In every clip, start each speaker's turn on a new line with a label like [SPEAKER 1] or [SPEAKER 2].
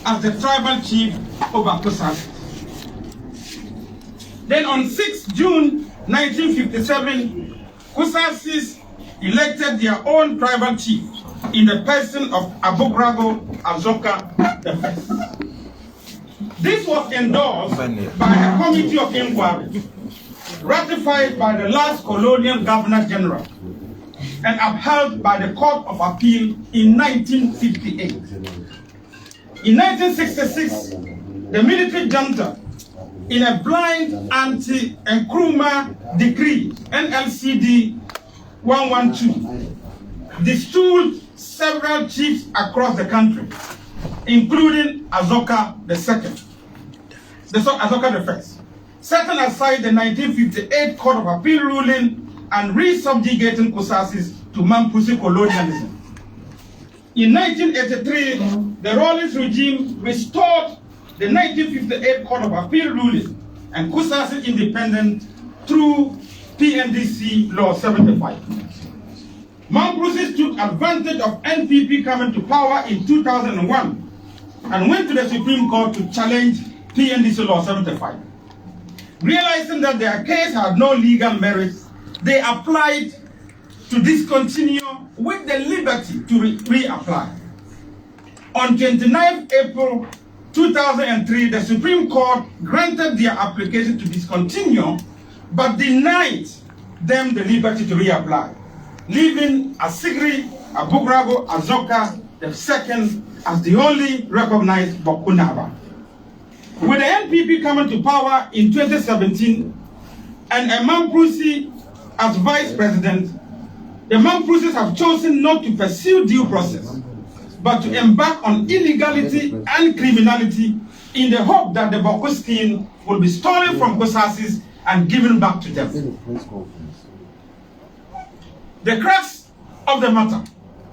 [SPEAKER 1] as the tribal chief over Kusasi. Then on 6 June 1957, Kusasis elected their own tribal chief in the person of Abogrago Azoka I. This was endorsed by a committee of inquiry, ratified by the last colonial governor general, and upheld by the Court of Appeal in 1958. In 1966, the military junta, in a blind anti-Nkrumah decree, NLCD 112, destooled several chiefs across the country, including Azoka II, Azoka I, setting aside the 1958 Court of Appeal ruling and re-subjugating Kusasis to Mampusi colonialism. In 1983, the Rawlings regime restored the 1958 Court of Appeal ruling and Kusasi independence through PNDC Law 75. Mampusis took advantage of NPP coming to power in 2001 and went to the Supreme Court to challenge PNDC Law 75. Realizing that their case had no legal merit, they applied to discontinue with the liberty to reapply. On 29 April 2003, the Supreme Court granted their application to discontinue, but denied them the liberty to reapply, leaving Asigri Abogrago Azoka II as the only recognized BAWKU Naba. With the NPP coming to power in 2017 and a Mamprusi as vice president, the Mamprusis have chosen not to pursue due process, but to embark on illegality and criminality in the hope that the BAWKU skin will be stolen from Kusasis and given back to them. The crux of the matter.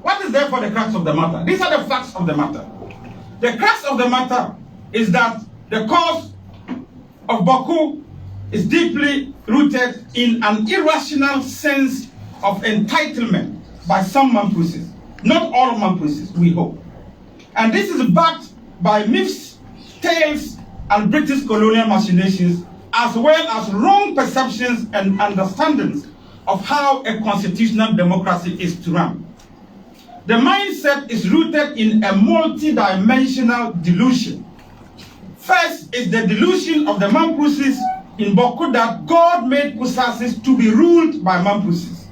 [SPEAKER 1] What is therefore the crux of the matter? These are the facts of the matter. The crux of the matter is that the cause of BAWKU is deeply rooted in an irrational sense of entitlement by some Mamprusis. Not all Mamprusis, we hope. And this is backed by myths, tales, and British colonial machinations, as well as wrong perceptions and understandings of how a constitutional democracy is to run. The mindset is rooted in a multi-dimensional delusion. First is the delusion of the Mamprusis in BAWKU that God made Kusasis to be ruled by Mamprusis.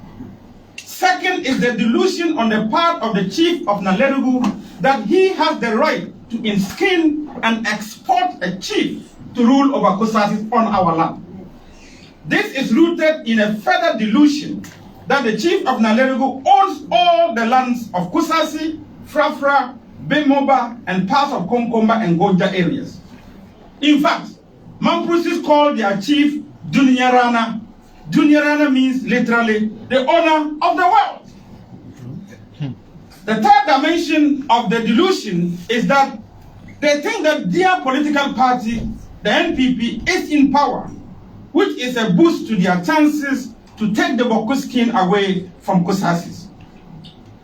[SPEAKER 1] Second is the delusion on the part of the chief of Nalerugu that he has the right to inskin and export a chief to rule over Kusasis on our land. This is rooted in a further delusion that the chief of Nalerugu owns all the lands of Kusasi, Frafra, Bemoba, and parts of Konkomba and Gonja areas. In fact, Mamprusis call their chief Dunyarana. Dunyarana means literally the owner of the world. The third dimension of the delusion is that they think that their political party, the NPP, is in power, which is a boost to their chances to take the BAWKU skin away from Kusasis.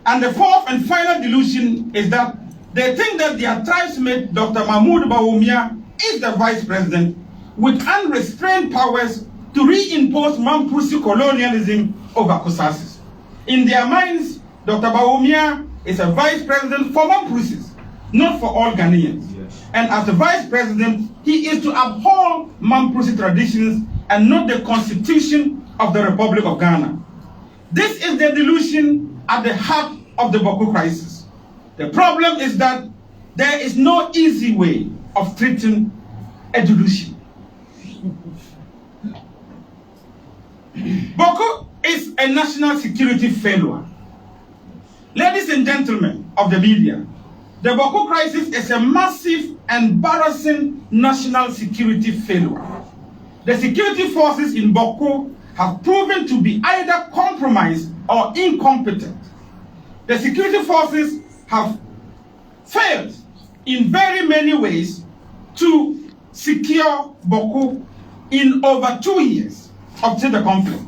[SPEAKER 1] And the fourth and final delusion is that they think that their tribesmate, Dr. Mahmoud Bawumia, is the vice president with unrestrained powers to reimpose Mamprusi colonialism over Kusasis. In their minds, Dr. Bawumia is a vice president for Mamprusis, not for all Ghanaians. Yes. And as the vice president, he is to uphold Mamprusi traditions and not the constitution of the Republic of Ghana. This is the delusion at the heart of the BAWKU crisis. The problem is that there is no easy way of treating a delusion. BAWKU is a national security failure. Ladies and gentlemen of the media, the BAWKU crisis is a massive, embarrassing national security failure. The security forces in BAWKU have proven to be either compromised or incompetent. The security forces have failed in very many ways to secure BAWKU in over 2 years up to the conflict.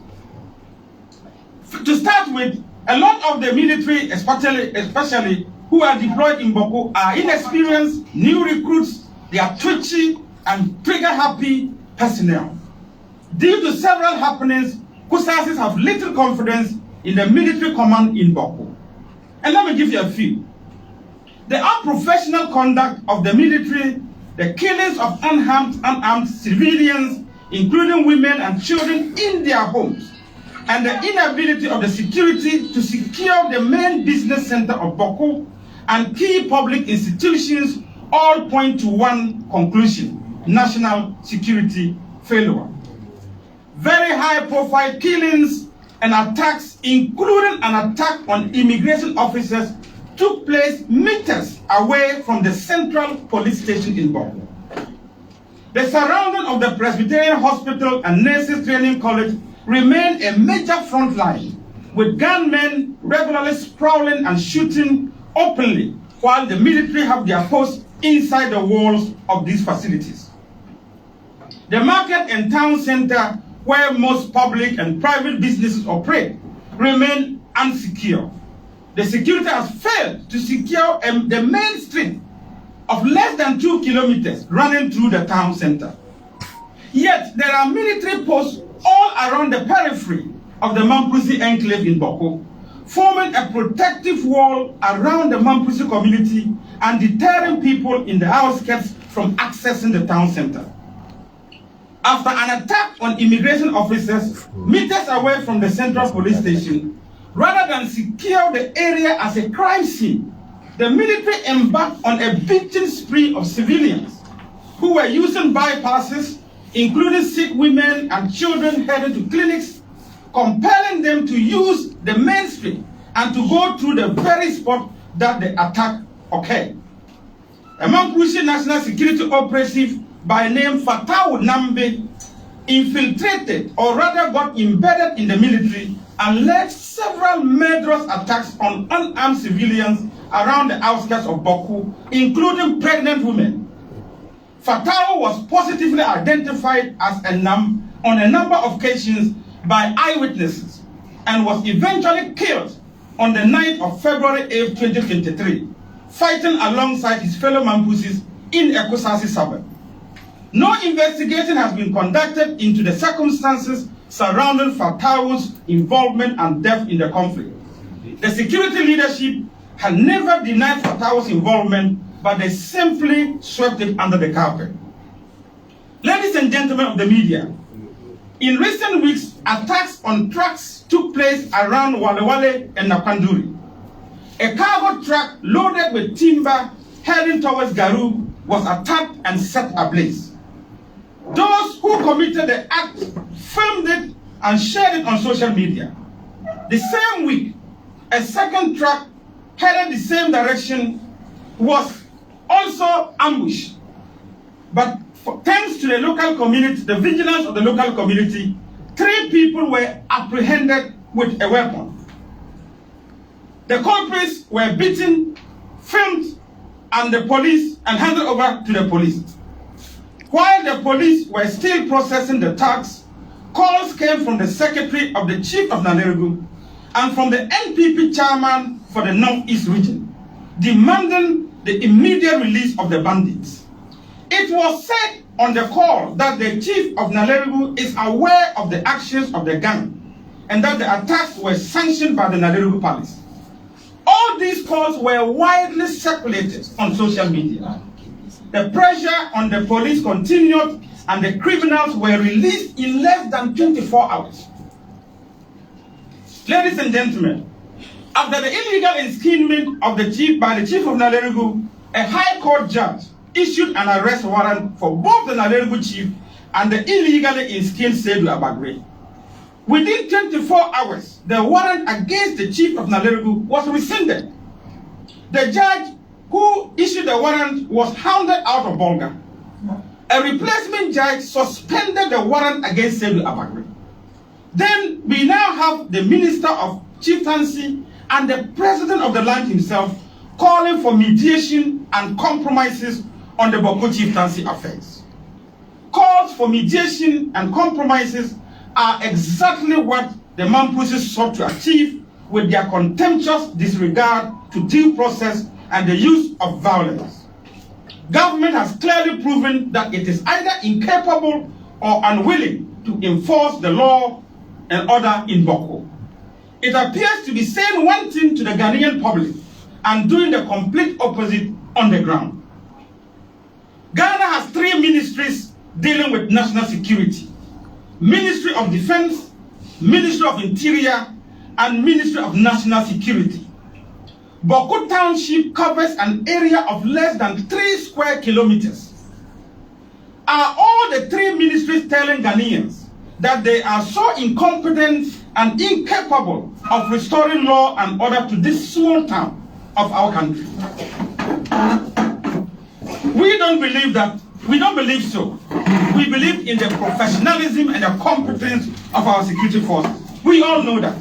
[SPEAKER 1] To start with, a lot of the military, especially who are deployed in BAWKU are inexperienced, new recruits, they are twitchy and trigger-happy personnel. Due to several happenings, Kusasis have little confidence in the military command in BAWKU. And let me give you a few. The unprofessional conduct of the military, the killings of unarmed civilians, including women and children in their homes, and the inability of the security to secure the main business center of BAWKU and key public institutions all point to one conclusion: national security failure. Very high-profile killings and attacks, including an attack on immigration officers, took place meters away from the central police station in BAWKU. The surrounding of the Presbyterian Hospital and Nurses Training College remain a major front line, with gunmen regularly prowling and shooting openly, while the military have their posts inside the walls of these facilities. The market and town center, where most public and private businesses operate, remain unsecure. The security has failed to secure the main street of less than 2 kilometers running through the town center. Yet there are military posts all around the periphery of the Mamprisi enclave in BAWKU, forming a protective wall around the Mamprisi community and deterring people in the outskirts from accessing the town center. After an attack on immigration officers meters away from the central police station, rather than secure the area as a crime scene, the military embarked on a beating spree of civilians who were using bypasses, including sick women and children heading to clinics, compelling them to use the main street and to go through the very spot that the attack occurred. A Mamprisi National Security Operative by name Fatawu Nambe infiltrated, or rather got embedded in the military, and led several murderous attacks on unarmed civilians around the outskirts of BAWKU, including pregnant women. Fatawu was positively identified as on a number of occasions by eyewitnesses and was eventually killed on the 9th of February 8, 2023, fighting alongside his fellow Mampusis in a Kusasi suburb. No investigation has been conducted into the circumstances surrounding Fatawu's involvement and death in the conflict. The security leadership had never denied Fatawu's involvement, but they simply swept it under the carpet. Ladies and gentlemen of the media, in recent weeks, attacks on trucks took place around Walewale and Napanduri. A cargo truck loaded with timber heading towards Garu was attacked and set ablaze. Those who committed the act filmed it and shared it on social media. The same week, a second truck headed the same direction was also ambushed. But thanks to the local community, the vigilance of the local community, 3 people were apprehended with a weapon. The culprits were beaten, filmed, and handed over to the police. While the police were still processing the tax, calls came from the secretary of the chief of Nalergu and from the NPP chairman for the Northeast region, demanding the immediate release of the bandits. It was said on the call that the chief of Nalergu is aware of the actions of the gang and that the attacks were sanctioned by the Nalergu police. All these calls were widely circulated on social media. The pressure on the police continued and the criminals were released in less than 24 hours. Ladies and gentlemen, after the illegal enskinment of the chief by the chief of Nalergu, a high court judge issued an arrest warrant for both the Nalergu chief and the illegally enskinned Seydou Abagre. Within 24 hours, the warrant against the chief of Nalergu was rescinded. The judge who issued the warrant was hounded out of Bolga. A replacement judge suspended the warrant against Seydou Abagre. Then we now have the Minister of Chieftaincy and the President of the land himself calling for mediation and compromises on the BAWKU Chieftaincy affairs. Calls for mediation and compromises are exactly what the Mampusis sought to achieve with their contemptuous disregard to due process and the use of violence. Government has clearly proven that it is either incapable or unwilling to enforce the law and order in BAWKU. It appears to be saying one thing to the Ghanaian public and doing the complete opposite on the ground. Ghana has 3 ministries dealing with national security: Ministry of Defense, Ministry of Interior, and Ministry of National Security. BAWKU Township covers an area of less than 3 square kilometers. Are all the 3 ministries telling Ghanaians that they are so incompetent and incapable of restoring law and order to this small town of our country? We don't believe that. We don't believe so. We believe in the professionalism and the competence of our security forces. We all know that.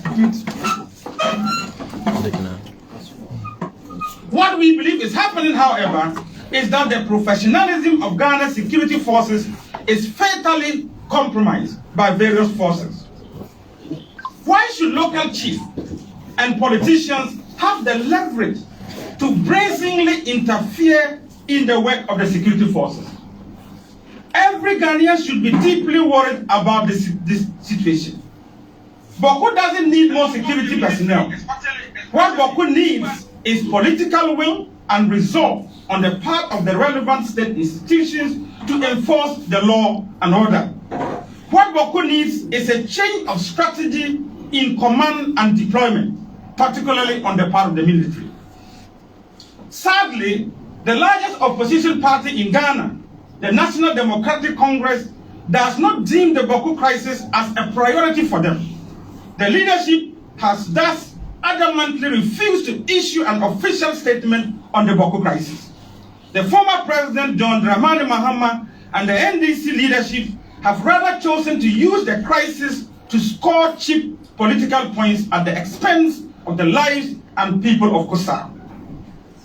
[SPEAKER 1] What we believe is happening, however, is that the professionalism of Ghana's security forces is fatally compromised by various forces. Why should local chiefs and politicians have the leverage to brazenly interfere in the work of the security forces? Every Ghanaian should be deeply worried about this situation. BAWKU doesn't need more security personnel. What BAWKU needs is political will and resolve on the part of the relevant state institutions to enforce the law and order. What BAWKU needs is a change of strategy in command and deployment, particularly on the part of the military. Sadly, the largest opposition party in Ghana, the National Democratic Congress, does not deem the BAWKU crisis as a priority for them. The leadership has thus adamantly refused to issue an official statement on the BAWKU crisis. The former President John Dramani Mahama and the NDC leadership have rather chosen to use the crisis to score cheap political points at the expense of the lives and people of Kosa.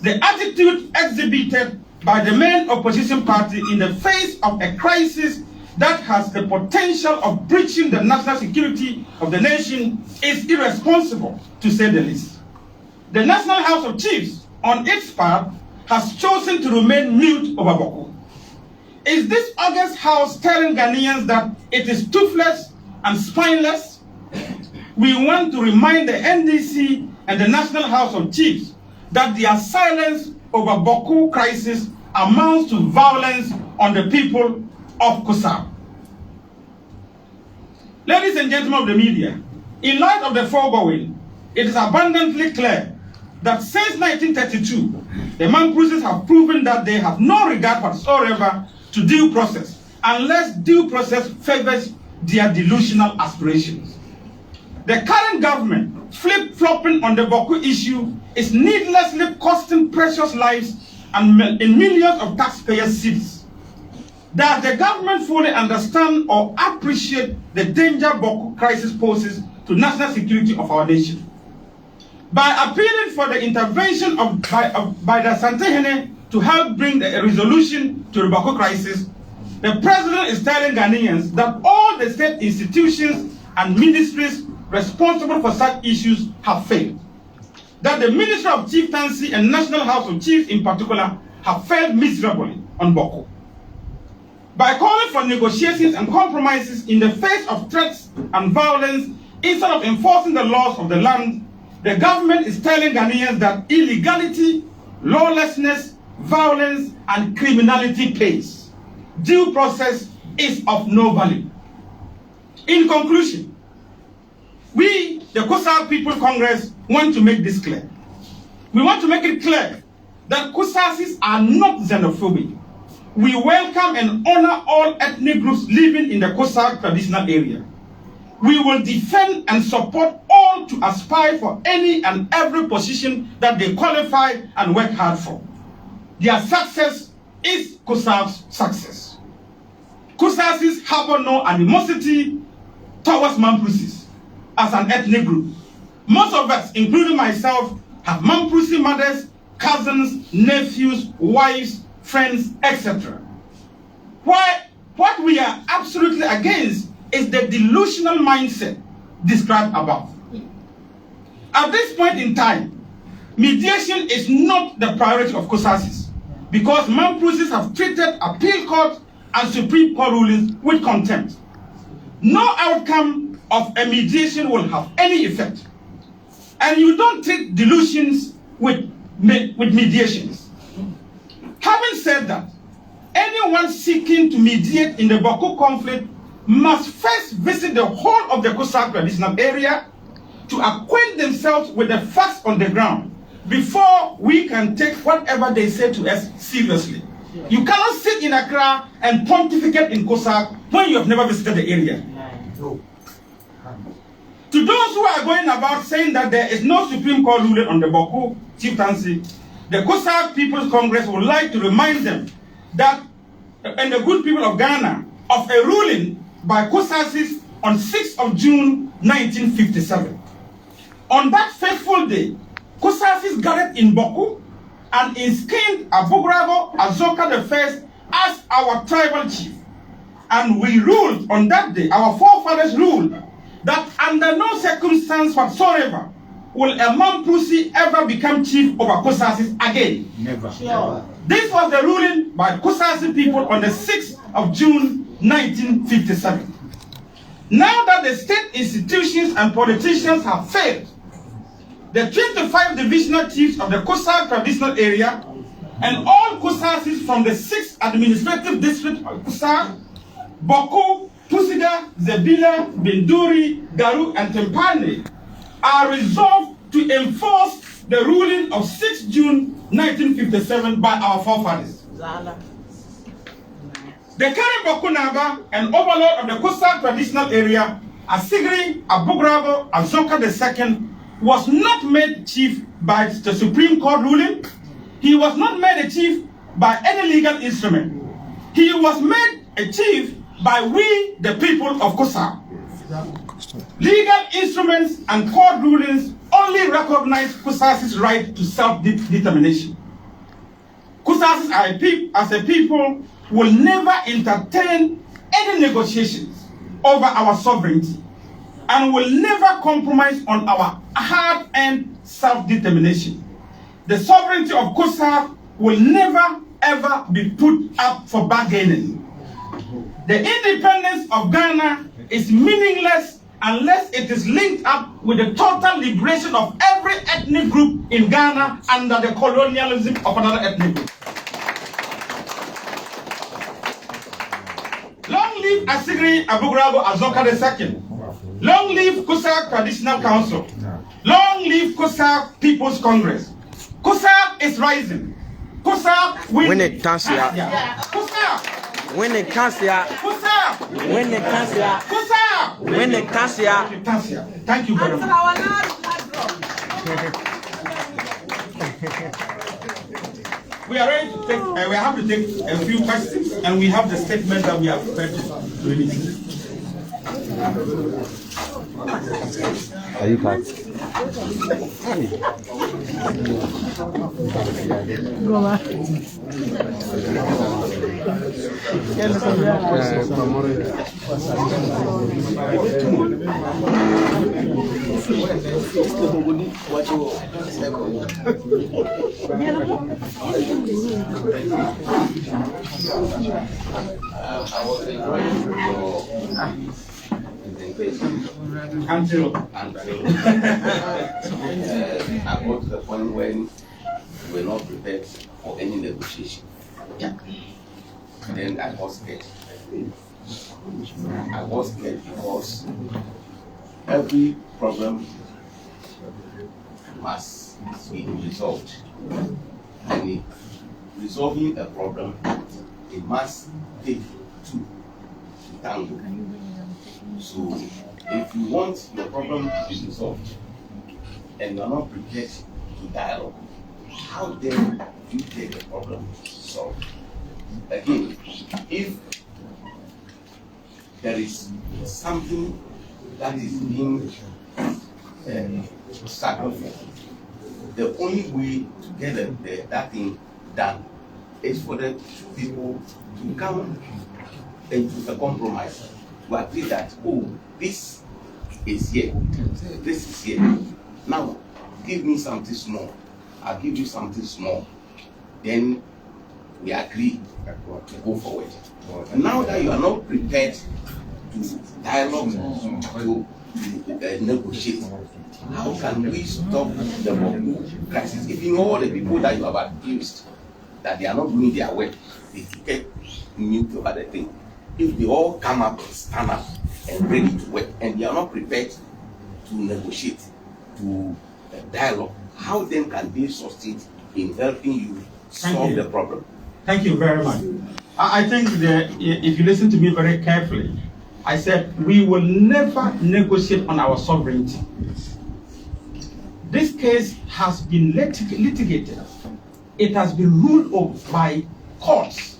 [SPEAKER 1] The attitude exhibited by the main opposition party in the face of a crisis that has the potential of breaching the national security of the nation is irresponsible, to say the least. The National House of Chiefs, on its part, has chosen to remain mute over BAWKU. Is this august house telling Ghanaians that it is toothless and spineless? We want to remind the NDC and the National House of Chiefs that their silence over BAWKU crisis amounts to violence on the people of Kosa. Ladies and gentlemen of the media, in light of the foregoing, it is abundantly clear that since 1932, the Mampuses have proven that they have no regard whatsoever to due process, unless due process favors their delusional aspirations. The current government, flip-flopping on the BAWKU issue, is needlessly costing precious lives and in millions of taxpayers' seats. Does the government fully understand or appreciate the danger BAWKU crisis poses to national security of our nation? By appealing for the intervention by the Santehene to help bring a resolution to the BAWKU crisis, the president is telling Ghanaians that all the state institutions and ministries responsible for such issues have failed. That the Ministry of Chieftaincy and National House of Chiefs in particular have failed miserably on BAWKU. By calling for negotiations and compromises in the face of threats and violence instead of enforcing the laws of the land, the government is telling Ghanaians that illegality, lawlessness, violence, and criminality pays. Due process is of no value. In conclusion, we, the Kosa People Congress, want to make this clear. We want to make it clear that Kosasis are not xenophobic. We welcome and honor all ethnic groups living in the Kosa traditional area. We will defend and support all to aspire for any and every position that they qualify and work hard for. Their success is Kosa's success. Kosasis harbor no animosity towards Mampusis as an ethnic group. Most of us, including myself, have Mampusi mothers, cousins, nephews, wives, friends, etc. What we are absolutely against is the delusional mindset described above. At this point in time, mediation is not the priority of COSASIS because Mampusis have treated appeal court and Supreme Court rulings with contempt. No outcome of a mediation will have any effect. And you don't treat delusions with mediations. Having said that, anyone seeking to mediate in the BAWKU conflict must first visit the whole of the COSAC traditional area to acquaint themselves with the facts on the ground before we can take whatever they say to us seriously. You cannot sit in Accra and pontificate in COSAC when you have never visited the area. To those who are going about saying that there is no Supreme Court ruling on the BAWKU chieftaincy, the COSAC People's Congress would like to remind them that, and the good people of Ghana, of a ruling by COSASIS on 6th of June 1957. On that fateful day, COSASIS gathered in BAWKU and installed Abugrago Azoka I as our tribal chief. And we ruled on that day, our forefathers ruled, that under no circumstance whatsoever will a Mampusi ever become chief over COSASIS again. Never. Sure. This was the ruling by COSASIS people on the 6th of June 1957. Now that the state institutions and politicians have failed, the 25 divisional chiefs of the COSAC traditional area and all COSASIS from the 6th administrative district of COSAC, BAWKU, Pusiga, Zebila, Binduri, Garu, and Tempane are resolved to enforce the ruling of 6 June 1957 by our forefathers. The current BAWKU Naba and overlord of the COSAC traditional area, Asigri Abugrago Azoka II, was not made chief by the Supreme Court ruling. He was not made a chief by any legal instrument. He was made a chief by we, the people of COSAC. Legal instruments and court rulings only recognize COSASIS' right to self-determination. COSASIS as a people will never entertain any negotiations over our sovereignty and will never compromise on our hard-earned self-determination. The sovereignty of COSAC will never ever be put up for bargaining. The independence of Ghana is meaningless unless it is linked up with the total liberation of every ethnic group in Ghana under the colonialism of another ethnic group. Long live Asigri Abugrago Azoka II. Long live COSAC Traditional Council. Long live COSAC People's Congress. COSAC is rising. COSAC
[SPEAKER 2] when it comes here.
[SPEAKER 1] COSAC.
[SPEAKER 2] When it comes here.
[SPEAKER 1] COSAC.
[SPEAKER 2] When it comes here.
[SPEAKER 1] COSAC.
[SPEAKER 2] When it comes here.
[SPEAKER 1] Thank you very much. We are ready to take, we have to take a few questions, and we have the statement that we have prepared to release.
[SPEAKER 2] Are you back?
[SPEAKER 3] Go back.
[SPEAKER 1] Until
[SPEAKER 4] I got to the point when we were not prepared for any negotiation.
[SPEAKER 1] yeah.
[SPEAKER 4] And then I got scared. I was scared because every problem must be resolved. And in resolving a problem, it must take two to tango. So if you want your problem to be resolved and you are not prepared to dialogue, how then do you take the problem solved? Again, if there is something that is being sacrificed, the only way to get that thing done is for the two people to come into a compromise, to agree that, oh, this is here, this is here. Now, give me something small I'll give you something small. Then we agree to go forward. And now that you are not prepared to dialogue, to negotiate, how can we stop the BAWKU crisis? Even all the people that you have accused that they are not doing their work, they keep mute over the thing. If they all come up, stand up, and ready to work, and they are not prepared to negotiate, to dialogue, how then can they succeed in helping you solve the problem?
[SPEAKER 1] Thank you very much. I think that if you listen to me very carefully, I said we will never negotiate on our sovereignty. This case has been litigated. It has been ruled over by courts.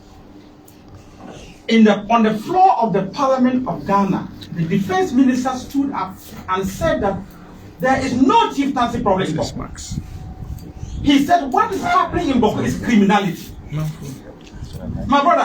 [SPEAKER 1] On the floor of the Parliament of Ghana, the defense minister stood up and said that there is no chieftaincy problem in BAWKU. He said what is happening in BAWKU is criminality. My brother,